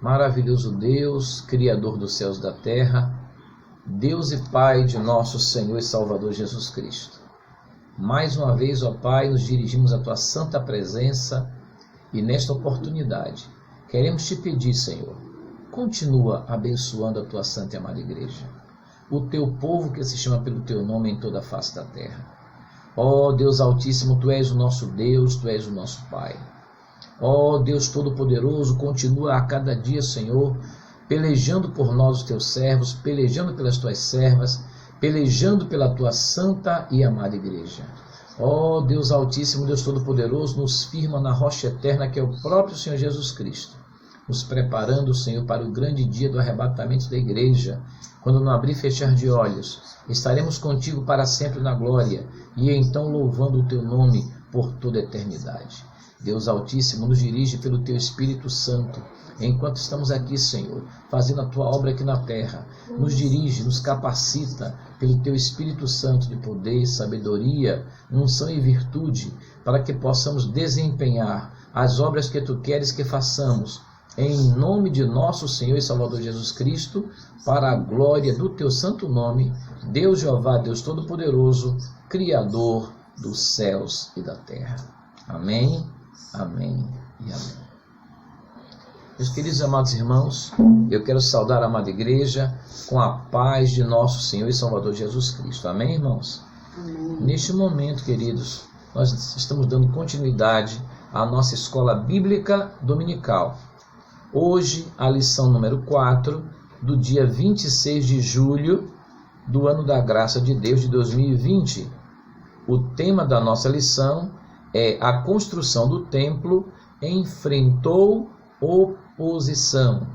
Maravilhoso Deus, Criador dos céus e da terra, Deus e Pai de nosso Senhor e Salvador Jesus Cristo. Mais uma vez, ó Pai, nos dirigimos à Tua santa presença e nesta oportunidade queremos Te pedir, Senhor, continua abençoando a Tua santa e amada igreja, o Teu povo que se chama pelo Teu nome em toda a face da terra. Ó Deus Altíssimo, Tu és o nosso Deus, Tu és o nosso Pai. Ó Deus Todo-Poderoso, continua a cada dia, Senhor, pelejando por nós, os Teus servos, pelejando pelas Tuas servas, pelejando pela Tua santa e amada igreja. Ó Deus Altíssimo, Deus Todo-Poderoso, nos firma na rocha eterna que é o próprio Senhor Jesus Cristo, nos preparando, Senhor, para o grande dia do arrebatamento da igreja, quando no abrir e fechar de olhos, estaremos contigo para sempre na glória, e então louvando o Teu nome por toda a eternidade. Deus Altíssimo, nos dirige pelo Teu Espírito Santo, enquanto estamos aqui, Senhor, fazendo a Tua obra aqui na terra. Nos dirige, nos capacita pelo Teu Espírito Santo de poder, sabedoria, unção e virtude, para que possamos desempenhar as obras que Tu queres que façamos, em nome de nosso Senhor e Salvador Jesus Cristo, para a glória do Teu santo nome, Deus Jeová, Deus Todo-Poderoso, Criador dos céus e da terra. Amém, amém e amém. Meus queridos e amados irmãos, eu quero saudar a amada igreja com a paz de nosso Senhor e Salvador Jesus Cristo. Amém, irmãos? Amém. Neste momento, queridos, nós estamos dando continuidade à nossa escola bíblica dominical. Hoje, a lição número 4, do dia 26 de julho do ano da graça de Deus de 2020. O tema da nossa lição é a construção do templo enfrentou oposição.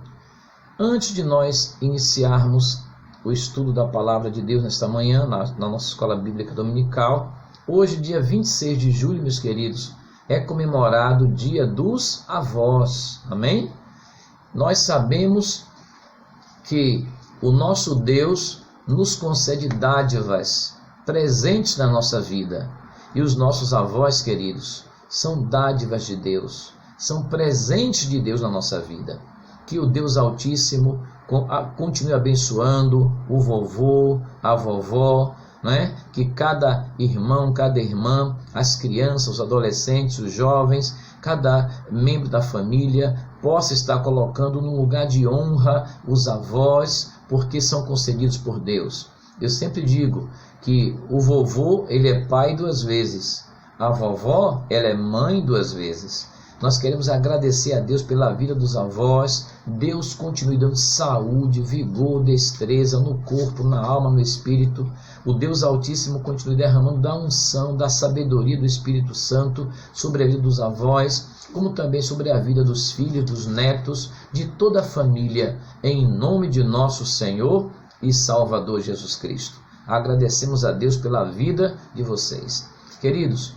Antes de nós iniciarmos o estudo da palavra de Deus nesta manhã, na nossa escola bíblica dominical, hoje, dia 26 de julho, meus queridos, é comemorado o Dia dos Avós. Amém? Nós sabemos que o nosso Deus nos concede dádivas presentes na nossa vida. E os nossos avós, queridos, são dádivas de Deus, são presentes de Deus na nossa vida. Que o Deus Altíssimo continue abençoando o vovô, a vovó, né? Que cada irmão, cada irmã, as crianças, os adolescentes, os jovens, cada membro da família possa estar colocando num lugar de honra os avós, porque são concedidos por Deus. Eu sempre digo que o vovô, ele é pai 2 vezes, a vovó, ela é mãe 2 vezes. Nós queremos agradecer a Deus pela vida dos avós. Deus continue dando saúde, vigor, destreza no corpo, na alma, no espírito. O Deus Altíssimo continue derramando da unção, da sabedoria do Espírito Santo sobre a vida dos avós, como também sobre a vida dos filhos, dos netos, de toda a família, em nome de nosso Senhor e Salvador Jesus Cristo. Agradecemos a Deus pela vida de vocês. Queridos,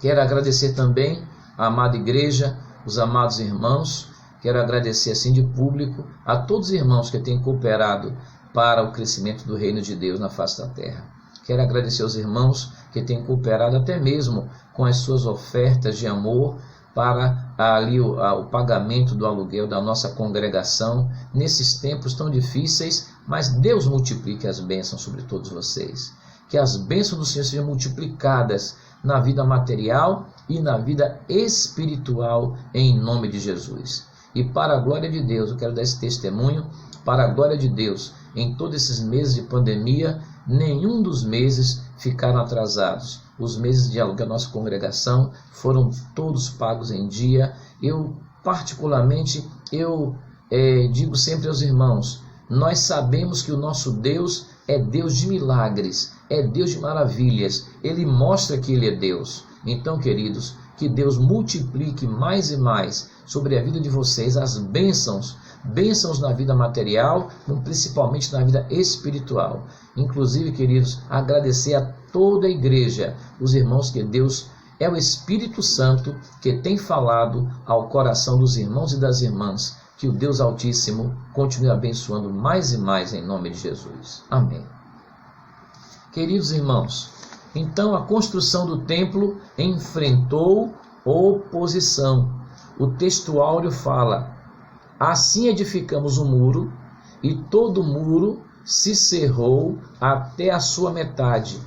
quero agradecer também a amada igreja, os amados irmãos. Quero agradecer assim de público a todos os irmãos que têm cooperado para o crescimento do reino de Deus na face da terra. Quero agradecer aos irmãos que têm cooperado até mesmo com as suas ofertas de amor para ali o pagamento do aluguel da nossa congregação nesses tempos tão difíceis, mas Deus multiplique as bênçãos sobre todos vocês. Que as bênçãos do Senhor sejam multiplicadas na vida material e na vida espiritual, em nome de Jesus. E para a glória de Deus, eu quero dar esse testemunho, para a glória de Deus, em todos esses meses de pandemia, nenhum dos meses ficaram atrasados. Os meses de aluguel da nossa congregação foram todos pagos em dia. Eu, particularmente, digo sempre aos irmãos, nós sabemos que o nosso Deus é Deus de milagres, é Deus de maravilhas. Ele mostra que Ele é Deus. Então, queridos, que Deus multiplique mais e mais sobre a vida de vocês as bênçãos na vida material, principalmente na vida espiritual. Inclusive, queridos, agradecer a toda a igreja, os irmãos, que Deus é o Espírito Santo que tem falado ao coração dos irmãos e das irmãs. Que o Deus Altíssimo continue abençoando mais e mais em nome de Jesus. Amém. Queridos irmãos, então a construção do templo enfrentou oposição. O texto áureo fala: Assim edificamos o muro, e todo o muro se cerrou até a sua metade,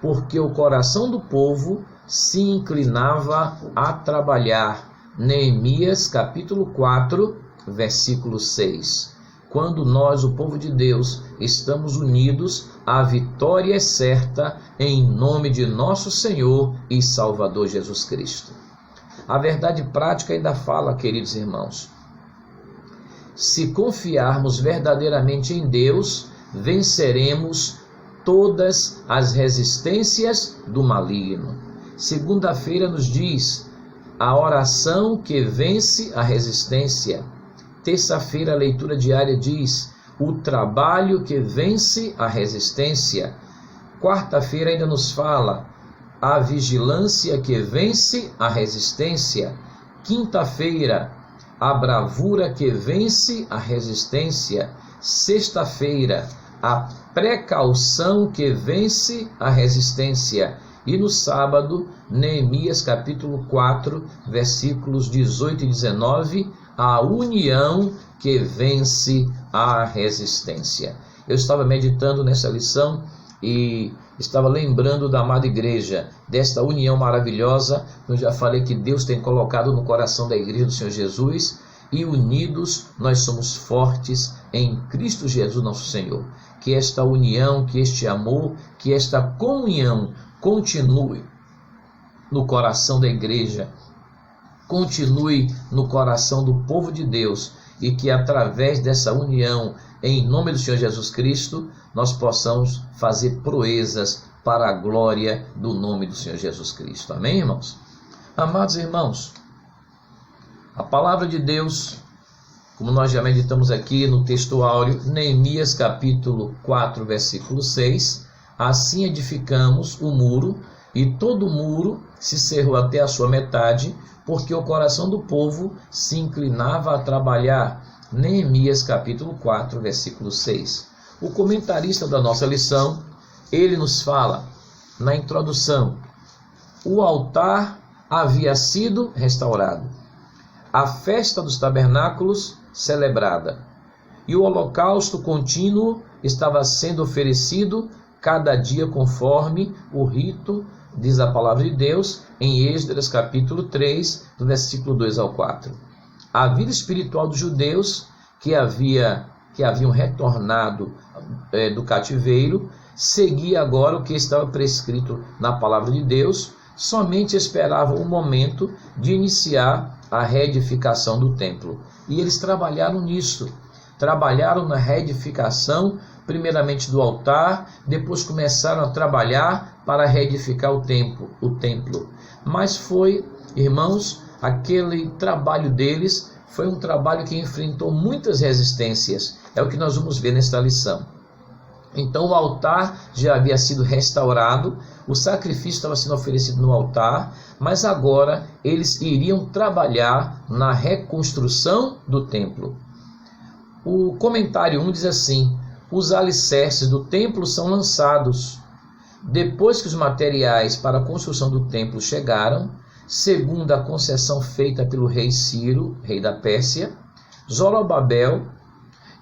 porque o coração do povo se inclinava a trabalhar. Neemias capítulo 4, versículo 6. Quando nós, o povo de Deus, estamos unidos, a vitória é certa em nome de nosso Senhor e Salvador Jesus Cristo. A verdade prática ainda fala, queridos irmãos, se confiarmos verdadeiramente em Deus, venceremos todas as resistências do maligno. Segunda-feira nos diz a oração que vence a resistência. Terça-feira, a leitura diária diz o trabalho que vence a resistência. Quarta-feira ainda nos fala a vigilância que vence a resistência. Quinta-feira, a bravura que vence a resistência. Sexta-feira, a precaução que vence a resistência. E no sábado, Neemias capítulo 4, versículos 18 e 19, a união que vence a resistência. Eu estava meditando nessa lição e estava lembrando da amada igreja, desta união maravilhosa. Eu já falei que Deus tem colocado no coração da igreja do Senhor Jesus, e unidos nós somos fortes em Cristo Jesus nosso Senhor. Que esta união, que este amor, que esta comunhão continue no coração da igreja, continue no coração do povo de Deus, e que através dessa união, em nome do Senhor Jesus Cristo, nós possamos fazer proezas para a glória do nome do Senhor Jesus Cristo. Amém, irmãos? Amados irmãos, a palavra de Deus, como nós já meditamos aqui no texto áureo, Neemias capítulo 4, versículo 6, assim edificamos o muro, e todo o muro se cerrou até a sua metade, porque o coração do povo se inclinava a trabalhar. Neemias capítulo 4, versículo 6. O comentarista da nossa lição, ele nos fala, na introdução, o altar havia sido restaurado, a festa dos tabernáculos celebrada, e o holocausto contínuo estava sendo oferecido cada dia conforme o rito, diz a palavra de Deus, em Esdras capítulo 3, do versículo 2 ao 4. A vida espiritual dos judeus que haviam retornado do cativeiro seguia agora o que estava prescrito na palavra de Deus, somente esperavam o momento de iniciar a reedificação do templo. E eles trabalharam nisso, trabalharam na reedificação, primeiramente do altar, depois começaram a trabalhar para reedificar o templo. Mas foi, irmãos, aquele trabalho deles foi um trabalho que enfrentou muitas resistências. É o que nós vamos ver nesta lição. Então o altar já havia sido restaurado, o sacrifício estava sendo oferecido no altar, mas agora eles iriam trabalhar na reconstrução do templo. O comentário 1 diz assim: os alicerces do templo são lançados. Depois que os materiais para a construção do templo chegaram, segundo a concessão feita pelo rei Ciro, rei da Pérsia, Zorobabel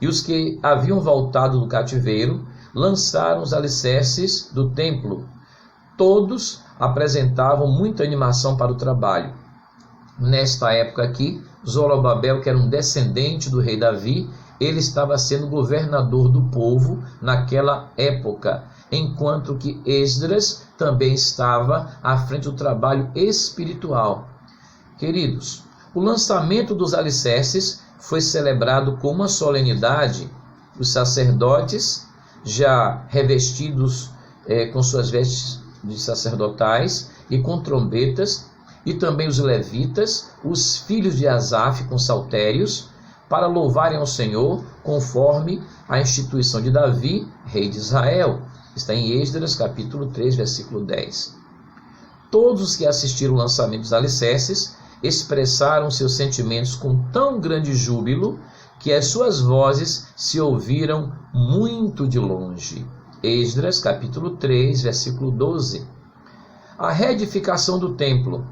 e os que haviam voltado do cativeiro lançaram os alicerces do templo. Todos apresentavam muita animação para o trabalho. Nesta época aqui, Zorobabel, que era um descendente do rei Davi, ele estava sendo governador do povo naquela época, enquanto que Esdras também estava à frente do trabalho espiritual. Queridos, o lançamento dos alicerces foi celebrado com uma solenidade. Os sacerdotes, já revestidos com suas vestes de sacerdotais e com trombetas, e também os levitas, os filhos de Asaf com saltérios, para louvarem ao Senhor, conforme a instituição de Davi, rei de Israel. Está em Esdras, capítulo 3, versículo 10. Todos os que assistiram ao lançamento dos alicerces expressaram seus sentimentos com tão grande júbilo que as suas vozes se ouviram muito de longe. Esdras, capítulo 3, versículo 12. A reedificação do templo.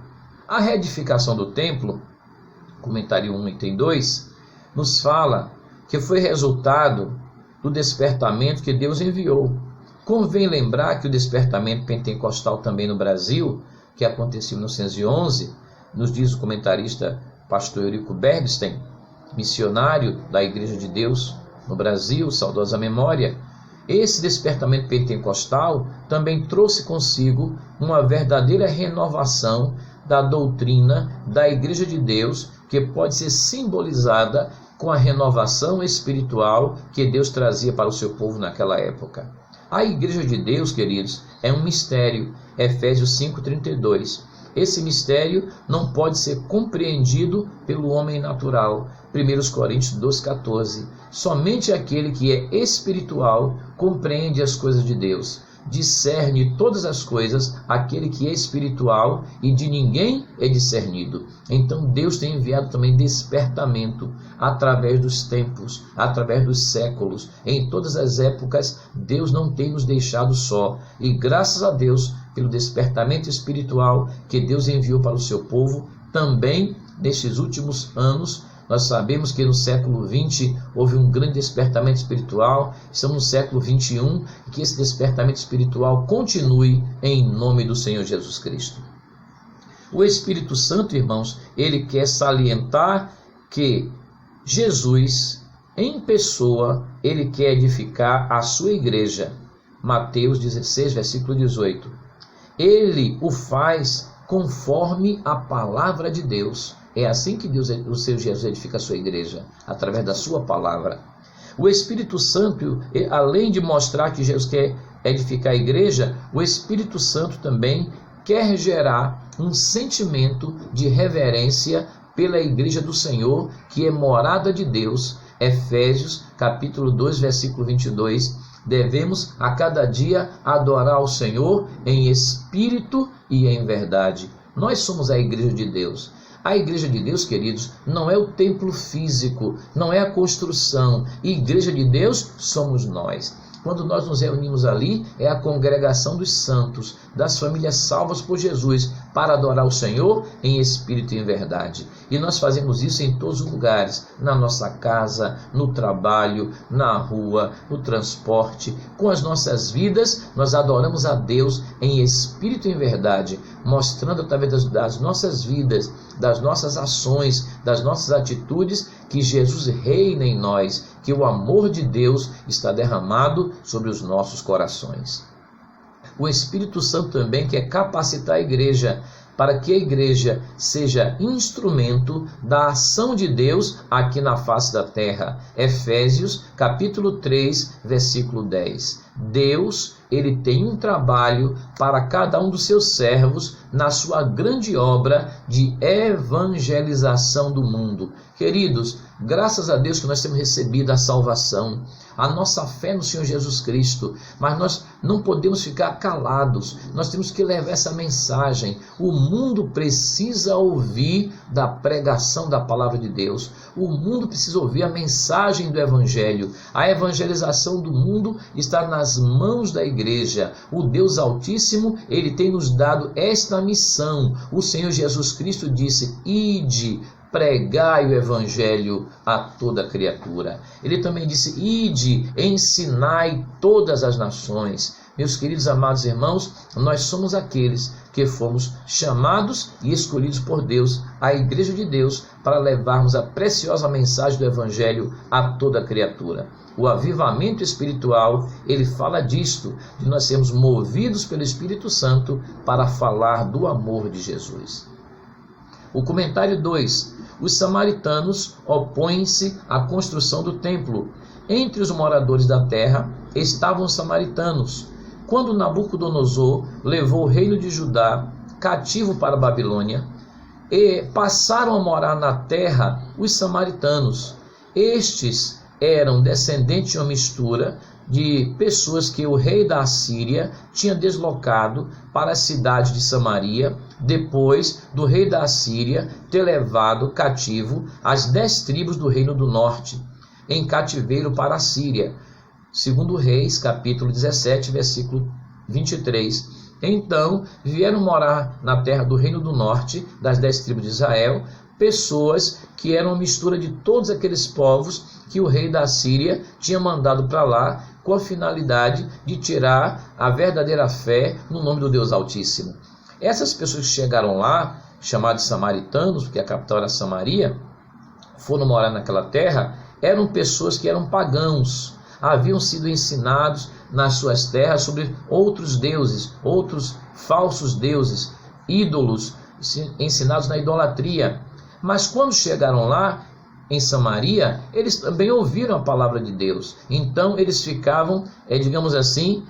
A reedificação do templo, comentário 1, item 2, nos fala que foi resultado do despertamento que Deus enviou. Convém lembrar que o despertamento pentecostal também no Brasil, que aconteceu em 1911, nos diz o comentarista pastor Eurico Bergstein, missionário da Igreja de Deus no Brasil, saudosa memória. Esse despertamento pentecostal também trouxe consigo uma verdadeira renovação da doutrina da Igreja de Deus, que pode ser simbolizada com a renovação espiritual que Deus trazia para o seu povo naquela época. A Igreja de Deus, queridos, é um mistério. Efésios 5,32. Esse mistério não pode ser compreendido pelo homem natural. 1 Coríntios 2,14. Somente aquele que é espiritual compreende as coisas de Deus. Discerne todas as coisas aquele que é espiritual, e de ninguém é discernido. Então Deus tem enviado também despertamento através dos tempos, através dos séculos. Em todas as épocas, Deus não tem nos deixado só. E graças a Deus pelo despertamento espiritual que Deus enviou para o seu povo, também nestes últimos anos. Nós sabemos que no século XX houve um grande despertamento espiritual. Estamos no século XXI e que esse despertamento espiritual continue em nome do Senhor Jesus Cristo. O Espírito Santo, irmãos, ele quer salientar que Jesus, em pessoa, ele quer edificar a sua igreja. Mateus 16, versículo 18. Ele o faz conforme a palavra de Deus. É assim que Deus, o Senhor Jesus, edifica a sua igreja, através da sua palavra. O Espírito Santo, além de mostrar que Jesus quer edificar a igreja, o Espírito Santo também quer gerar um sentimento de reverência pela igreja do Senhor, que é morada de Deus. Efésios, capítulo 2, versículo 22. Devemos a cada dia adorar ao Senhor em espírito e em verdade. Nós somos a igreja de Deus. A igreja de Deus, queridos, não é o templo físico, não é a construção. Igreja de Deus somos nós. Quando nós nos reunimos ali, é a congregação dos santos, das famílias salvas por Jesus, para adorar o Senhor em espírito e em verdade. E nós fazemos isso em todos os lugares, na nossa casa, no trabalho, na rua, no transporte. Com as nossas vidas, nós adoramos a Deus em espírito e em verdade, mostrando através das nossas vidas, das nossas ações, das nossas atitudes, que Jesus reina em nós, que o amor de Deus está derramado sobre os nossos corações. O Espírito Santo também quer capacitar a igreja, para que a igreja seja instrumento da ação de Deus aqui na face da terra. Efésios, capítulo 3, versículo 10. Deus, ele tem um trabalho para cada um dos seus servos na sua grande obra de evangelização do mundo. Queridos, graças a Deus que nós temos recebido a salvação, a nossa fé no Senhor Jesus Cristo, mas nós não podemos ficar calados, nós temos que levar essa mensagem. O mundo precisa ouvir da pregação da palavra de Deus, o mundo precisa ouvir a mensagem do Evangelho. A evangelização do mundo está nas mãos da igreja. O Deus Altíssimo, ele tem nos dado esta missão. O Senhor Jesus Cristo disse: ide, pregai o Evangelho a toda criatura. Ele também disse: ide, ensinai todas as nações. Meus queridos amados irmãos, nós somos aqueles que fomos chamados e escolhidos por Deus, a igreja de Deus, para levarmos a preciosa mensagem do Evangelho a toda criatura. O avivamento espiritual, ele fala disto, de nós sermos movidos pelo Espírito Santo para falar do amor de Jesus. O comentário 2. Os samaritanos opõem-se à construção do templo. Entre os moradores da terra estavam os samaritanos. Quando Nabucodonosor levou o reino de Judá cativo para a Babilônia, e passaram a morar na terra os samaritanos. Estes eram descendentes de uma mistura de pessoas que o rei da Assíria tinha deslocado para a cidade de Samaria, depois do rei da Assíria ter levado cativo as 10 tribos do reino do norte, em cativeiro para a Síria. Segundo Reis, capítulo 17, versículo 23. Então vieram morar na terra do reino do norte, das 10 tribos de Israel, pessoas que eram uma mistura de todos aqueles povos que o rei da Síria tinha mandado para lá com a finalidade de tirar a verdadeira fé no nome do Deus Altíssimo. Essas pessoas que chegaram lá, chamados samaritanos, porque a capital era Samaria, foram morar naquela terra, eram pessoas que eram pagãos, haviam sido ensinados nas suas terras sobre outros deuses, outros falsos deuses, ídolos, ensinados na idolatria. Mas quando chegaram lá, em Samaria, eles também ouviram a palavra de Deus. Então eles ficavam, digamos assim,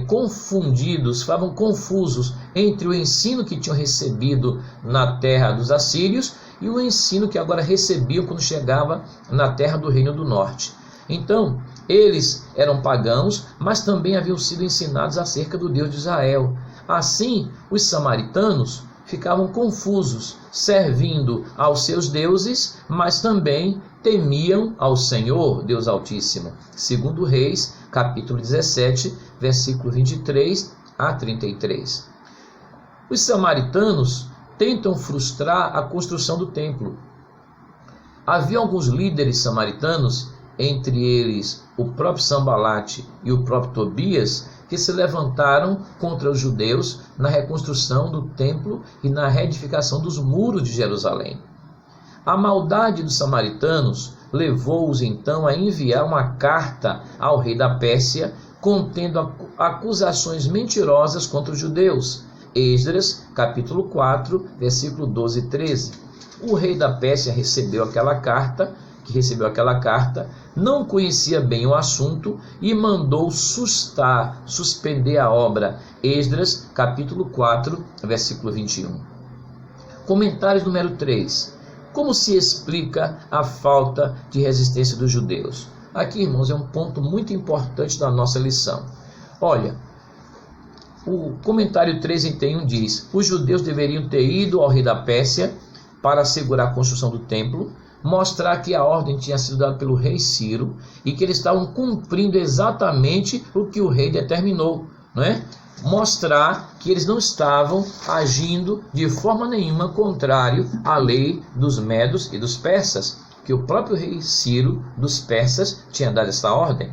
confundidos, ficavam confusos entre o ensino que tinham recebido na terra dos assírios e o ensino que agora recebiam quando chegava na terra do Reino do Norte. Então, eles eram pagãos, mas também haviam sido ensinados acerca do Deus de Israel. Assim, os samaritanos ficavam confusos, servindo aos seus deuses, mas também temiam ao Senhor, Deus Altíssimo. Segundo Reis, capítulo 17, versículo 23 a 33. Os samaritanos tentam frustrar a construção do templo. Havia alguns líderes samaritanos, entre eles o próprio Sambalate e o próprio Tobias, que se levantaram contra os judeus na reconstrução do templo e na reedificação dos muros de Jerusalém. A maldade dos samaritanos levou-os então a enviar uma carta ao rei da Pérsia contendo acusações mentirosas contra os judeus. Esdras, capítulo 4, versículo 12 e 13. O rei da Pérsia recebeu aquela carta, não conhecia bem o assunto e mandou suspender a obra. Esdras, capítulo 4, versículo 21. Comentários número 3. Como se explica a falta de resistência dos judeus? Aqui, irmãos, é um ponto muito importante da nossa lição. Olha, o comentário 3:1 diz: os judeus deveriam ter ido ao rei da Pérsia para assegurar a construção do templo, mostrar que a ordem tinha sido dada pelo rei Ciro e que eles estavam cumprindo exatamente o que o rei determinou, não é? Mostrar que eles não estavam agindo de forma nenhuma contrário à lei dos medos e dos persas, que o próprio rei Ciro dos persas tinha dado essa ordem.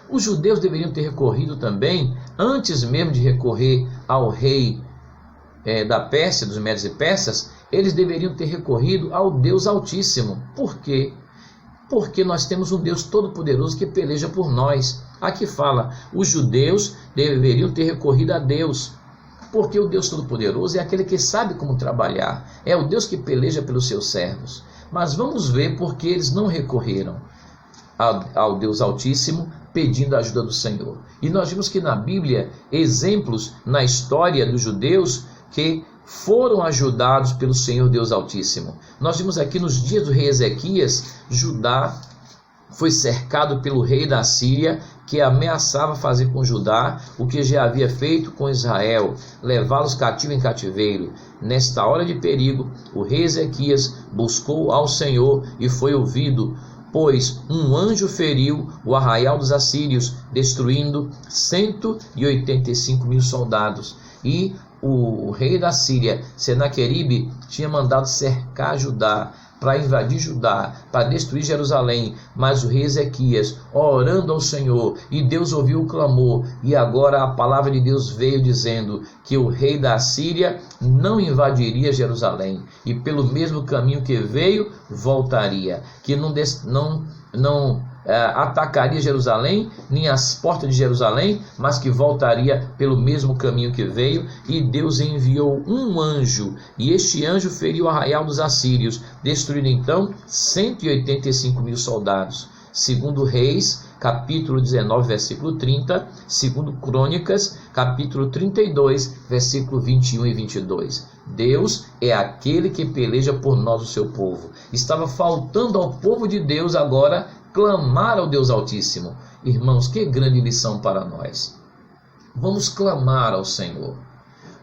Os judeus deveriam ter recorrido também, antes mesmo de recorrer ao rei da Pérsia, dos medos e persas, eles deveriam ter recorrido ao Deus Altíssimo. Por quê? Porque nós temos um Deus todo-poderoso que peleja por nós. Aqui fala, os judeus deveriam ter recorrido a Deus, porque o Deus todo-poderoso é aquele que sabe como trabalhar, é o Deus que peleja pelos seus servos. Mas vamos ver por que eles não recorreram ao Deus Altíssimo pedindo a ajuda do Senhor. E nós vimos que na Bíblia, exemplos na história dos judeus que foram ajudados pelo Senhor Deus Altíssimo. Nós vimos aqui nos dias do rei Ezequias, Judá foi cercado pelo rei da Síria, que ameaçava fazer com Judá o que já havia feito com Israel, levá-los cativo em cativeiro. Nesta hora de perigo, o rei Ezequias buscou ao Senhor e foi ouvido, pois um anjo feriu o arraial dos assírios, destruindo 185.000 soldados. E o rei da Síria, Senaqueribe, tinha mandado cercar Judá, para invadir Judá, para destruir Jerusalém, mas o rei Ezequias, orando ao Senhor, e Deus ouviu o clamor, e agora a palavra de Deus veio dizendo que o rei da Síria não invadiria Jerusalém, e pelo mesmo caminho que veio, voltaria, que não atacaria Jerusalém, nem as portas de Jerusalém, mas que voltaria pelo mesmo caminho que veio. E Deus enviou um anjo, e este anjo feriu o arraial dos assírios, destruindo então 185.000 soldados. Segundo Reis, capítulo 19, versículo 30, segundo Crônicas, capítulo 32, versículo 21 e 22. Deus é aquele que peleja por nós, o seu povo. Estava faltando ao povo de Deus agora clamar ao Deus Altíssimo. Irmãos, que grande lição para nós. Vamos clamar ao Senhor,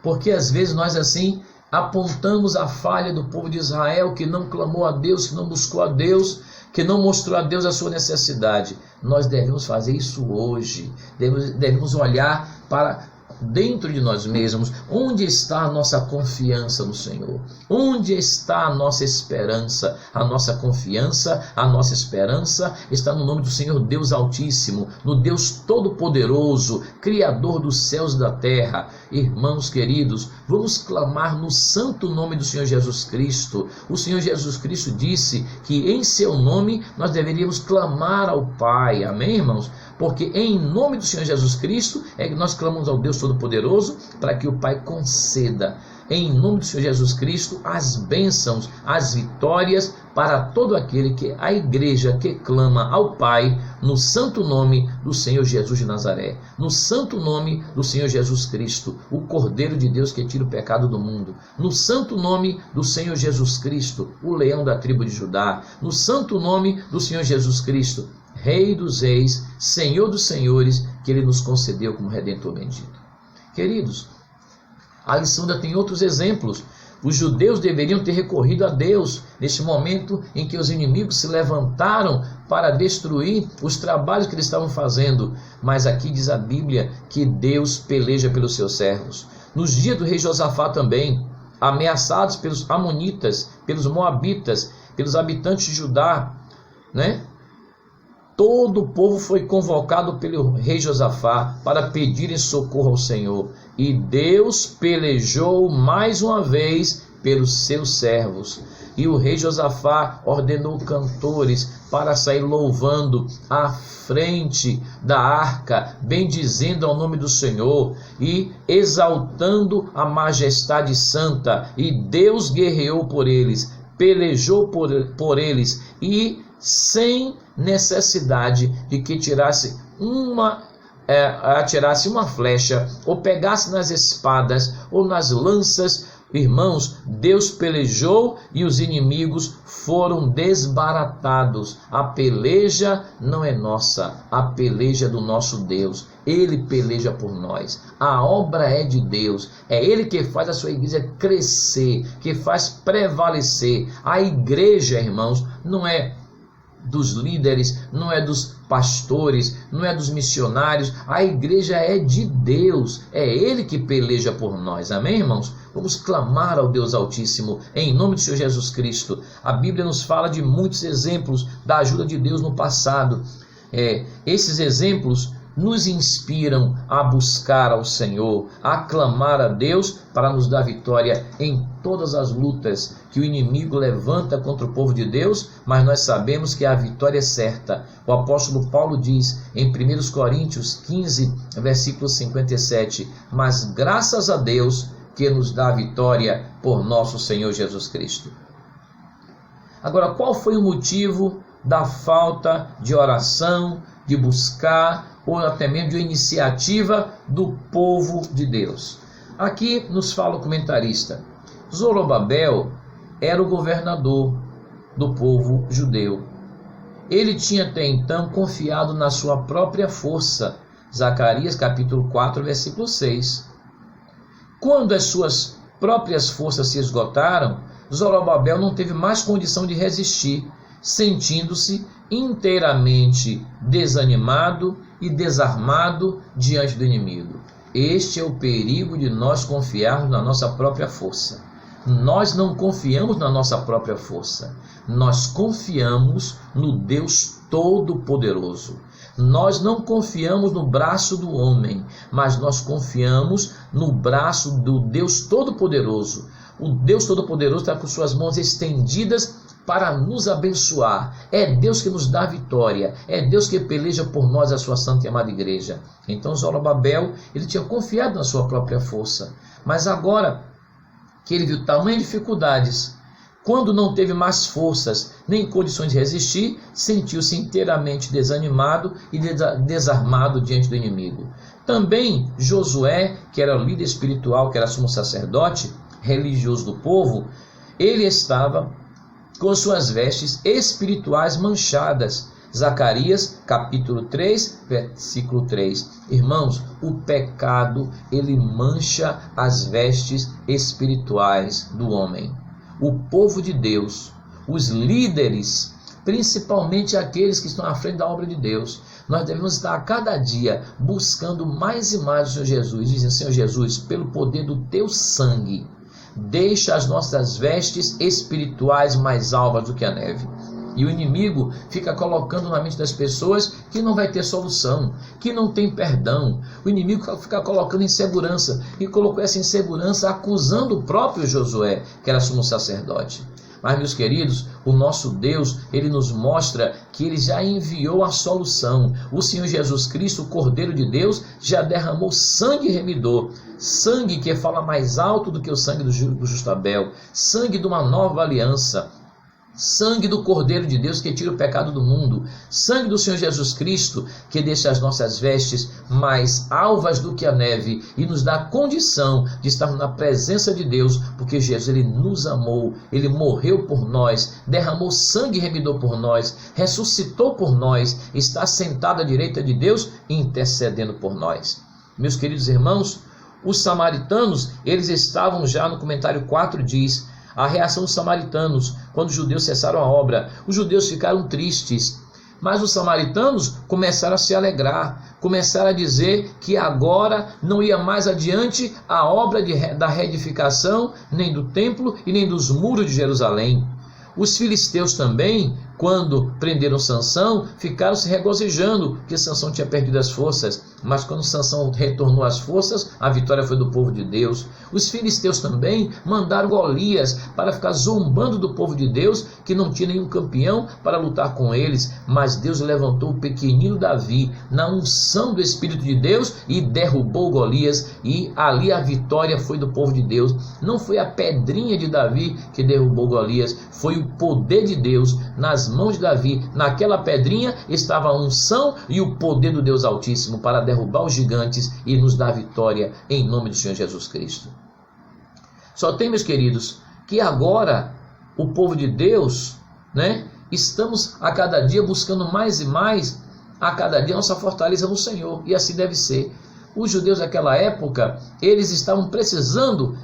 porque às vezes nós assim apontamos a falha do povo de Israel, que não clamou a Deus, que não buscou a Deus, que não mostrou a Deus a sua necessidade. Nós devemos fazer isso hoje, devemos olhar para dentro de nós mesmos, onde está a nossa confiança no Senhor? Onde está a nossa esperança? A nossa confiança, a nossa esperança está no nome do Senhor Deus Altíssimo, no Deus Todo-Poderoso, Criador dos céus e da terra. Irmãos queridos, vamos clamar no santo nome do Senhor Jesus Cristo. O Senhor Jesus Cristo disse que em seu nome nós deveríamos clamar ao Pai. Amém, irmãos? Porque em nome do Senhor Jesus Cristo é que nós clamamos ao Deus Todo-Poderoso para que o Pai conceda, em nome do Senhor Jesus Cristo, as bênçãos, as vitórias para todo aquele que a igreja que clama ao Pai no santo nome do Senhor Jesus de Nazaré, no santo nome do Senhor Jesus Cristo, o Cordeiro de Deus que tira o pecado do mundo, no santo nome do Senhor Jesus Cristo, o leão da tribo de Judá, no santo nome do Senhor Jesus Cristo, Rei dos reis, Senhor dos senhores, que Ele nos concedeu como Redentor bendito. Queridos, a lição ainda tem outros exemplos. Os judeus deveriam ter recorrido a Deus neste momento em que os inimigos se levantaram para destruir os trabalhos que eles estavam fazendo. Mas aqui diz a Bíblia que Deus peleja pelos seus servos. Nos dias do rei Josafá também, ameaçados pelos amonitas, pelos moabitas, pelos habitantes de Judá, todo o povo foi convocado pelo rei Josafá para pedirem socorro ao Senhor. E Deus pelejou mais uma vez pelos seus servos. E o rei Josafá ordenou cantores para sair louvando à frente da arca, bendizendo ao nome do Senhor e exaltando a majestade santa. E Deus guerreou por eles, pelejou por eles, e sem necessidade de que atirasse uma flecha, ou pegasse nas espadas, ou nas lanças. Irmãos, Deus pelejou e os inimigos foram desbaratados. A peleja não é nossa, a peleja é do nosso Deus. Ele peleja por nós. A obra é de Deus. É Ele que faz a sua igreja crescer, que faz prevalecer. A igreja, irmãos, não é dos líderes, não é dos pastores, não é dos missionários. A igreja é de Deus, é Ele que peleja por nós. Amém, irmãos? Vamos clamar ao Deus Altíssimo em nome do Senhor Jesus Cristo. A Bíblia nos fala de muitos exemplos da ajuda de Deus no passado. Esses exemplos nos inspiram a buscar ao Senhor, a clamar a Deus para nos dar vitória em todas as lutas que o inimigo levanta contra o povo de Deus, mas nós sabemos que a vitória é certa. O apóstolo Paulo diz em 1 Coríntios 15, versículo 57, mas graças a Deus que nos dá a vitória por nosso Senhor Jesus Cristo. Agora, qual foi o motivo da falta de oração, de buscar, ou até mesmo de iniciativa do povo de Deus? Aqui nos fala o comentarista: Zorobabel era o governador do povo judeu. Ele tinha até então confiado na sua própria força. Zacarias capítulo 4, versículo 6. Quando as suas próprias forças se esgotaram, Zorobabel não teve mais condição de resistir, sentindo-se inteiramente desanimado e desarmado diante do inimigo. Este é o perigo de nós confiarmos na nossa própria força. Nós não confiamos na nossa própria força. Nós confiamos no Deus Todo-Poderoso. Nós não confiamos no braço do homem, mas nós confiamos no braço do Deus Todo-Poderoso. O Deus Todo-Poderoso está com suas mãos estendidas para nos abençoar. É Deus que nos dá vitória. É Deus que peleja por nós, a sua santa e amada igreja. Então Zorobabel, ele tinha confiado na sua própria força. Mas agora que ele viu tamanhas dificuldades, quando não teve mais forças nem condições de resistir, sentiu-se inteiramente desanimado e desarmado diante do inimigo. Também Josué, que era o líder espiritual, que era sumo sacerdote religioso do povo, ele estava com suas vestes espirituais manchadas. Zacarias capítulo 3, versículo 3. Irmãos, o pecado, ele mancha as vestes espirituais do homem. O povo de Deus, os líderes, principalmente aqueles que estão à frente da obra de Deus, nós devemos estar a cada dia buscando mais e mais o Senhor Jesus, dizendo: Senhor Jesus, pelo poder do teu sangue, deixa as nossas vestes espirituais mais alvas do que a neve. E o inimigo fica colocando na mente das pessoas que não vai ter solução, que não tem perdão. O inimigo fica colocando insegurança, e colocou essa insegurança acusando o próprio Josué, que era sumo sacerdote. Mas, meus queridos, o nosso Deus, ele nos mostra que ele já enviou a solução. O Senhor Jesus Cristo, o Cordeiro de Deus, já derramou sangue remidor. Sangue que fala mais alto do que o sangue do justo Abel. Sangue de uma nova aliança. Sangue do Cordeiro de Deus que tira o pecado do mundo. Sangue do Senhor Jesus Cristo que deixa as nossas vestes mais alvas do que a neve e nos dá a condição de estarmos na presença de Deus, porque Jesus, ele nos amou, ele morreu por nós, derramou sangue remidor por nós, ressuscitou por nós, está sentado à direita de Deus e intercedendo por nós. Meus queridos irmãos, os samaritanos, eles estavam já no comentário 4, diz: a reação dos samaritanos, quando os judeus cessaram a obra. Os judeus ficaram tristes, mas os samaritanos começaram a se alegrar, começaram a dizer que agora não ia mais adiante a obra da reedificação, nem do templo e nem dos muros de Jerusalém. Os filisteus também, quando prenderam Sansão, ficaram se regozijando que Sansão tinha perdido as forças. Mas quando Sansão retornou às forças, a vitória foi do povo de Deus. Os filisteus também mandaram Golias para ficar zombando do povo de Deus, que não tinha nenhum campeão para lutar com eles. Mas Deus levantou o pequenino Davi na unção do Espírito de Deus e derrubou Golias. E ali a vitória foi do povo de Deus. Não foi a pedrinha de Davi que derrubou Golias, foi o poder de Deus nas mãos de Davi. Naquela pedrinha estava a unção e o poder do Deus Altíssimo para derrubar os gigantes e nos dar vitória em nome do Senhor Jesus Cristo. Só tem, meus queridos, que agora o povo de Deus, estamos a cada dia buscando mais e mais, a cada dia nossa fortaleza no Senhor, e assim deve ser. Os judeus daquela época, eles estavam precisando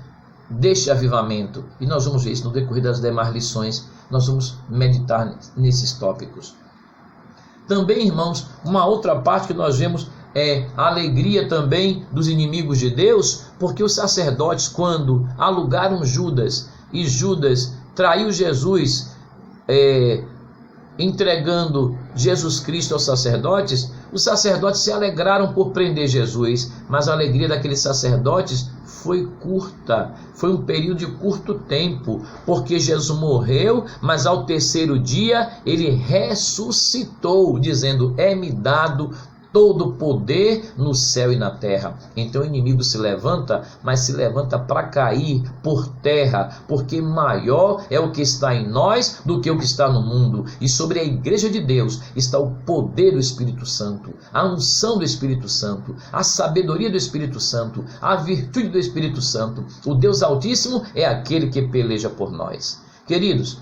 deste avivamento, e nós vamos ver isso no decorrer das demais lições. Nós vamos meditar nesses tópicos. Também, irmãos, uma outra parte que nós vemos é a alegria também dos inimigos de Deus, porque os sacerdotes, quando alugaram Judas, e Judas traiu Jesus, entregando Jesus Cristo aos sacerdotes, os sacerdotes se alegraram por prender Jesus, mas a alegria daqueles sacerdotes foi curta, foi um período de curto tempo, porque Jesus morreu, mas ao terceiro dia ele ressuscitou, dizendo: é-me dado todo o poder no céu e na terra. Então o inimigo se levanta, mas se levanta para cair por terra, porque maior é o que está em nós do que o que está no mundo. E sobre a igreja de Deus está o poder do Espírito Santo, a unção do Espírito Santo, a sabedoria do Espírito Santo, a virtude do Espírito Santo. O Deus Altíssimo é aquele que peleja por nós. Queridos,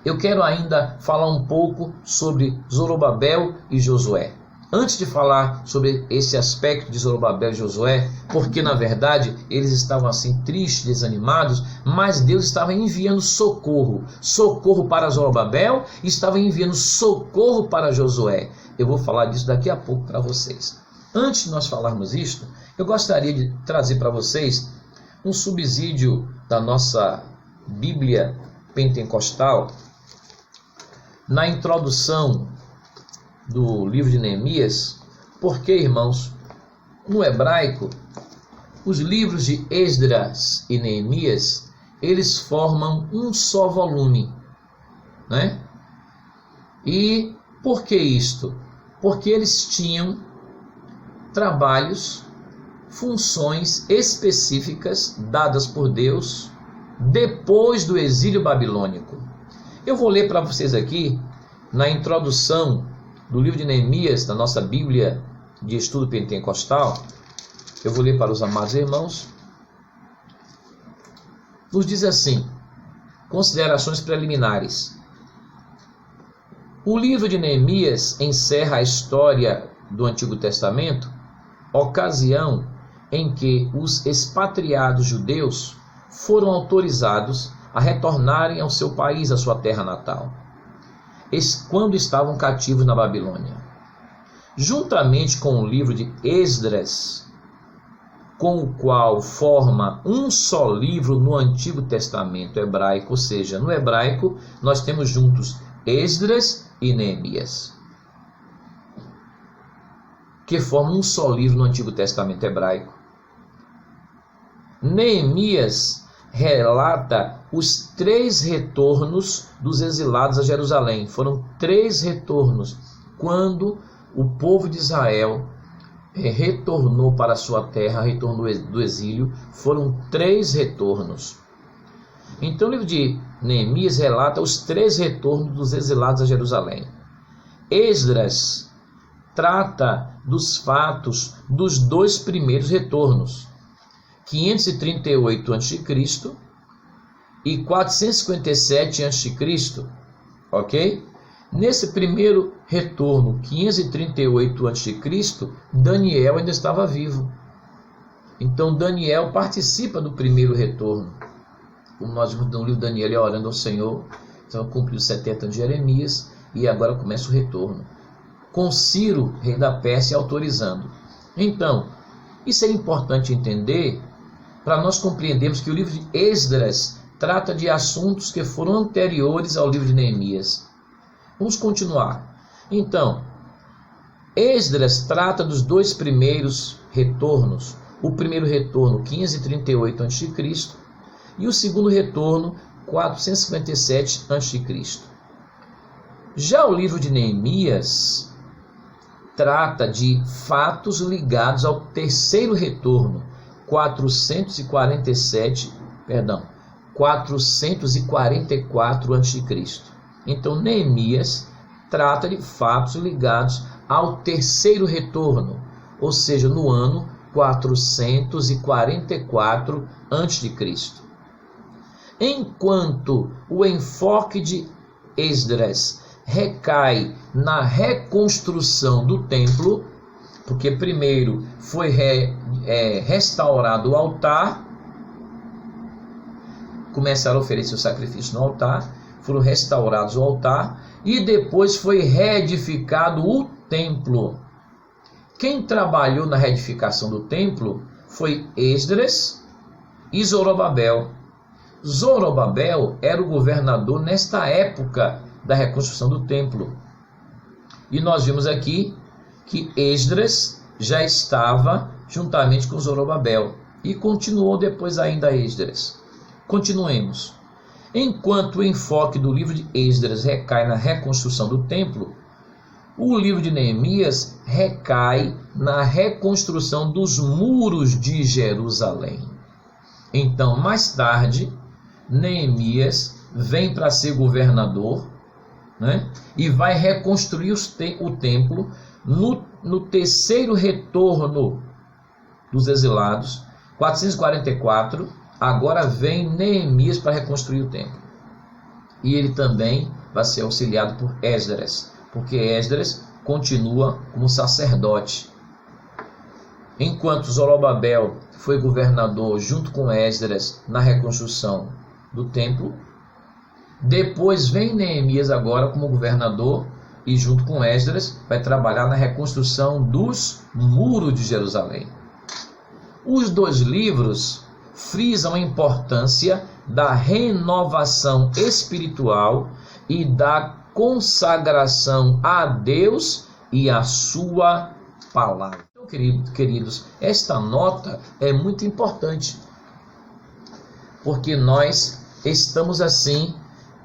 eu quero ainda falar um pouco sobre Zorobabel e Josué. Antes de falar sobre esse aspecto de Zorobabel e Josué, porque na verdade eles estavam assim tristes, desanimados, mas Deus estava enviando socorro para Zorobabel e estava enviando socorro para Josué. Eu vou falar disso daqui a pouco para vocês. Antes de nós falarmos isto, eu gostaria de trazer para vocês um subsídio da nossa Bíblia Pentecostal. Na introdução do livro de Neemias, porque, irmãos, no hebraico, os livros de Esdras e Neemias, eles formam um só volume, E por que isto? Porque eles tinham trabalhos, funções específicas dadas por Deus depois do exílio babilônico. Eu vou ler para vocês aqui, na introdução do livro de Neemias, da nossa Bíblia de Estudo Pentecostal, eu vou ler para os amados irmãos. Nos diz assim: considerações preliminares. O livro de Neemias encerra a história do Antigo Testamento, ocasião em que os expatriados judeus foram autorizados a retornarem ao seu país, à sua terra natal, quando estavam cativos na Babilônia. juntamente com o livro de Esdras, com o qual forma um só livro no Antigo Testamento hebraico, ou seja, no hebraico nós temos juntos Esdras e Neemias, que formam um só livro no Antigo Testamento hebraico. Neemias relata os 3 retornos dos exilados a Jerusalém. Foram 3 retornos quando o povo de Israel retornou para a sua terra, retornou do exílio. Foram 3 retornos. Então o livro de Neemias relata os 3 retornos dos exilados a Jerusalém. Esdras trata dos fatos dos 2 primeiros retornos, 538 a.C. e 457 a.C., ok? Nesse primeiro retorno, 538 a.C., Daniel ainda estava vivo. Então Daniel participa do primeiro retorno. Como nós vimos no livro de Daniel, ele orando ao Senhor, então cumpriu 70 anos de Jeremias e agora começa o retorno, com Ciro, rei da Pérsia, autorizando. Então, isso é importante entender para nós compreendermos que o livro de Esdras trata de assuntos que foram anteriores ao livro de Neemias. Vamos continuar. Então, Esdras trata dos 2 primeiros retornos. O primeiro retorno, 538 a.C., e o segundo retorno, 457 a.C. Já o livro de Neemias trata de fatos ligados ao terceiro retorno, 444 a.C. Então Neemias trata de fatos ligados ao terceiro retorno, ou seja, no ano 444 a.C. Enquanto o enfoque de Esdras recai na reconstrução do templo, porque primeiro foi restaurado o altar, começaram a oferecer o sacrifício no altar, foram restaurados o altar, e depois foi reedificado o templo. Quem trabalhou na reedificação do templo foi Esdras e Zorobabel. Zorobabel era o governador nesta época da reconstrução do templo. E nós vimos aqui que Esdras já estava juntamente com Zorobabel e continuou depois ainda Esdras. Continuemos. Enquanto o enfoque do livro de Esdras recai na reconstrução do templo, o livro de Neemias recai na reconstrução dos muros de Jerusalém. Então, mais tarde, Neemias vem para ser governador, né? E vai reconstruir o templo no terceiro retorno dos exilados, 444. Agora vem Neemias para reconstruir o templo. E ele também vai ser auxiliado por Esdras, porque Esdras continua como sacerdote. Enquanto Zorobabel foi governador junto com Esdras na reconstrução do templo, depois vem Neemias agora como governador e junto com Esdras vai trabalhar na reconstrução dos muros de Jerusalém. Os 2 livros frisam a importância da renovação espiritual e da consagração a Deus e a sua palavra. Então, queridos, esta nota é muito importante, porque nós estamos assim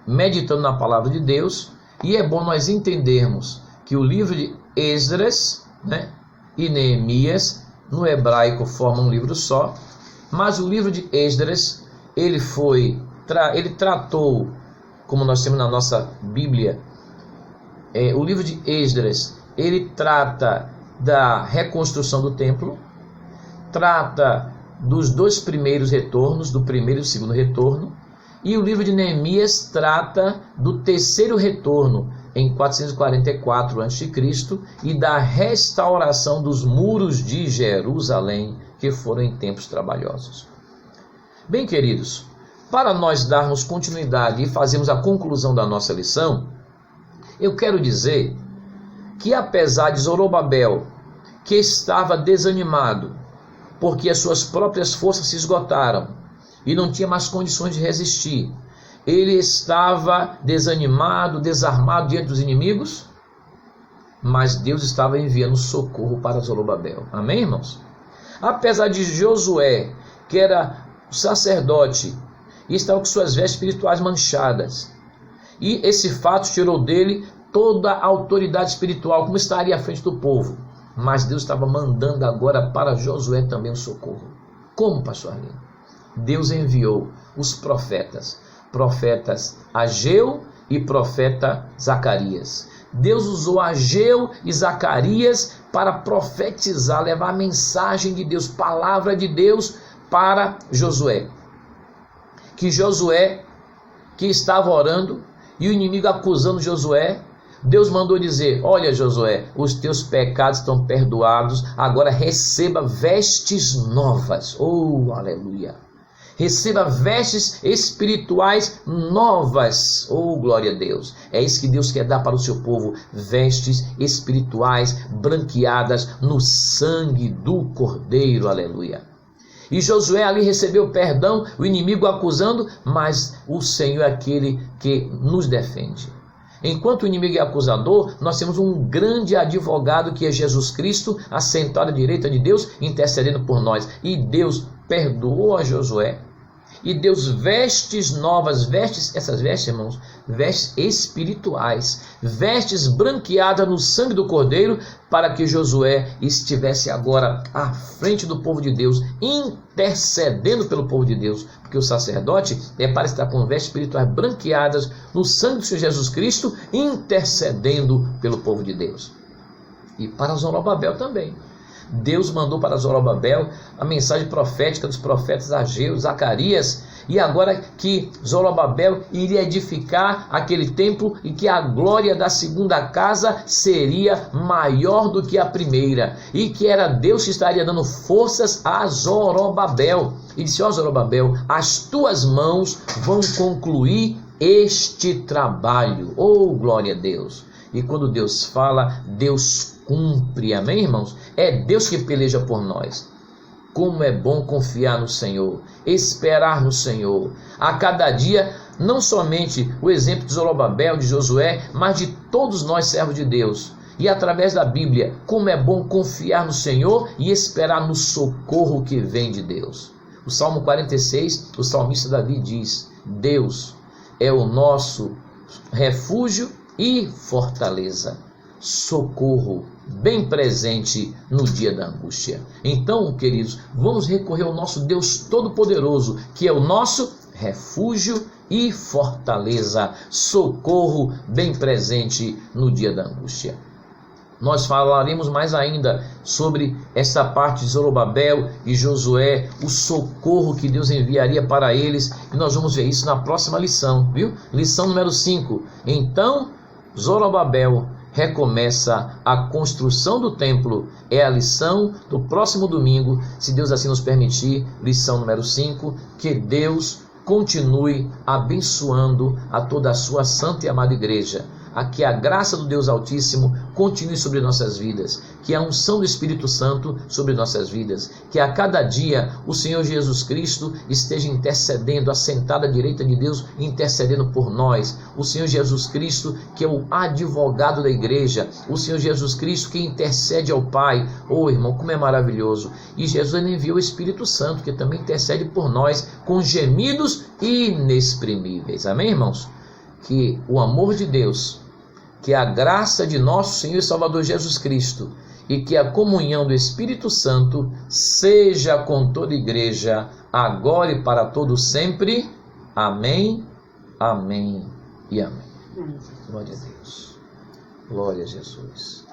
meditando na palavra de Deus, e é bom nós entendermos que o livro de Esdras, né, e Neemias no hebraico formam um livro só, mas o livro de Esdras ele tratou, como nós temos na nossa Bíblia, o livro de Esdras ele trata da reconstrução do templo, trata dos 2 primeiros retornos, do primeiro e do segundo retorno, e o livro de Neemias trata do terceiro retorno, em 444 a.C., e da restauração dos muros de Jerusalém, que foram em tempos trabalhosos. Bem, queridos, para nós darmos continuidade e fazermos a conclusão da nossa lição, eu quero dizer que apesar de Zorobabel, que estava desanimado, porque as suas próprias forças se esgotaram e não tinha mais condições de resistir, ele estava desanimado, desarmado diante dos inimigos, mas Deus estava enviando socorro para Zorobabel. Amém, irmãos? Apesar de Josué, que era sacerdote, e estava com suas vestes espirituais manchadas, e esse fato tirou dele toda a autoridade espiritual, como estaria à frente do povo. Mas Deus estava mandando agora para Josué também o socorro. Como, pastor Arlindo? Deus enviou os profetas Ageu e profeta Zacarias. Deus usou Ageu e Zacarias para profetizar, levar a mensagem de Deus, palavra de Deus para Josué. Que Josué, que estava orando, e o inimigo acusando Josué, Deus mandou dizer: olha, Josué, os teus pecados estão perdoados, agora receba vestes novas. Oh, aleluia! Receba vestes espirituais novas. Oh, glória a Deus! É isso que Deus quer dar para o seu povo, vestes espirituais branqueadas no sangue do Cordeiro. Aleluia! E Josué ali recebeu perdão, o inimigo acusando, mas o Senhor é aquele que nos defende. Enquanto o inimigo é acusador, nós temos um grande advogado que é Jesus Cristo, assentado à direita de Deus, intercedendo por nós. E Deus perdoou a Josué e Deus vestes novas, essas vestes, irmãos, vestes espirituais, vestes branqueadas no sangue do Cordeiro, para que Josué estivesse agora à frente do povo de Deus, intercedendo pelo povo de Deus, porque o sacerdote é para estar com vestes espirituais branqueadas no sangue do Senhor Jesus Cristo, intercedendo pelo povo de Deus. E para Zorobabel também. Deus mandou para Zorobabel a mensagem profética dos profetas Ageu, Zacarias, e agora que Zorobabel iria edificar aquele templo e que a glória da segunda casa seria maior do que a primeira, e que era Deus que estaria dando forças a Zorobabel. E disse: ó Zorobabel, as tuas mãos vão concluir este trabalho. Oh, glória a Deus! E quando Deus fala, Deus cumpre, amém, irmãos? É Deus que peleja por nós. Como é bom confiar no Senhor, esperar no Senhor. A cada dia, não somente o exemplo de Zorobabel, de Josué, mas de todos nós servos de Deus. E através da Bíblia, como é bom confiar no Senhor e esperar no socorro que vem de Deus. O Salmo 46, o salmista Davi diz: Deus é o nosso refúgio e fortaleza, socorro bem presente no dia da angústia. Então, queridos, vamos recorrer ao nosso Deus Todo-Poderoso, que é o nosso refúgio e fortaleza, socorro bem presente no dia da angústia. Nós falaremos mais ainda sobre essa parte de Zorobabel e Josué, o socorro que Deus enviaria para eles, e nós vamos ver isso na próxima lição, viu? Lição número 5. Então, Zorobabel recomeça a construção do templo. É a lição do próximo domingo, se Deus assim nos permitir, lição número 5. Que Deus continue abençoando a toda a sua santa e amada igreja. Que a graça do Deus Altíssimo continue sobre nossas vidas, que a unção do Espírito Santo sobre nossas vidas, que a cada dia o Senhor Jesus Cristo esteja intercedendo, assentado à direita de Deus, intercedendo por nós. O Senhor Jesus Cristo, que é o advogado da igreja, o Senhor Jesus Cristo que intercede ao Pai. Oh, irmão, como é maravilhoso! E Jesus enviou o Espírito Santo, que também intercede por nós com gemidos inexprimíveis. Amém, irmãos? Que o amor de Deus, que a graça de nosso Senhor e Salvador Jesus Cristo e que a comunhão do Espírito Santo seja com toda a igreja, agora e para todo sempre. Amém, amém e amém. Glória a Deus. Glória a Jesus.